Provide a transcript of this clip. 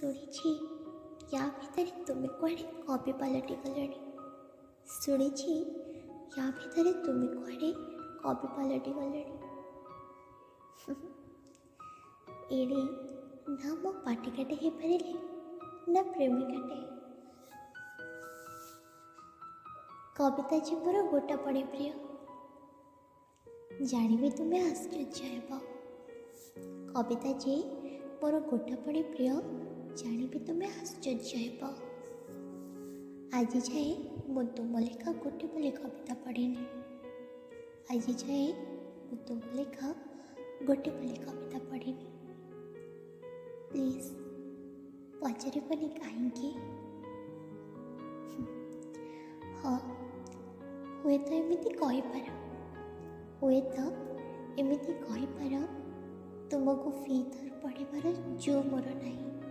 ଶୁଣିଛି ୟା ଭିତରେ ତୁମେ କୁଆଡ଼େ କବି ପାଲଟି ଗଲଣି। ଶୁଣିଛି ୟା ଭିତରେ ତୁମେ କୁଆଡ଼େ କବି ପାଲଟି ଗଲଣି। ଏଣେ ନା ମୋ ପାଟିକାଟେ ହେଇପାରିଲେ ନା ପ୍ରେମିକାଟେ। କବିତା ଯେ ମୋର ଗୋଟା ପଡ଼ି ପ୍ରିୟ, ଜାଣିବି ତୁମେ ଆଶ୍ଚର୍ଯ୍ୟ ହେବ। କବିତା ଯେ ମୋର ଗୋଟା ପଡ଼ି ପ୍ରିୟ, ଜାଣିବି ତୁମେ ଆଶ୍ଚର୍ଯ୍ୟ ହେବ। ଆଜି ଯାଏ ମୁଁ ତୁମ ଲେଖା ଗୋଟେ ବୋଲି କବିତା ପଢ଼ିନି। ଆଜି ଯାଏ ମୁଁ ତୁମ ଲେଖା ଗୋଟେ ବୋଲି କବିତା ପଢ଼ିନି। ପ୍ଲିଜ୍ ପଚାରିବନି କାହିଁକି। ହଁ, ହୁଏତ ଏମିତି କହିପାର, ହୁଏତ ଏମିତି କହିପାର ତୁମକୁ ଫି ଥର ପଢ଼ିବାର ଜୋ ମୋର ନାହିଁ।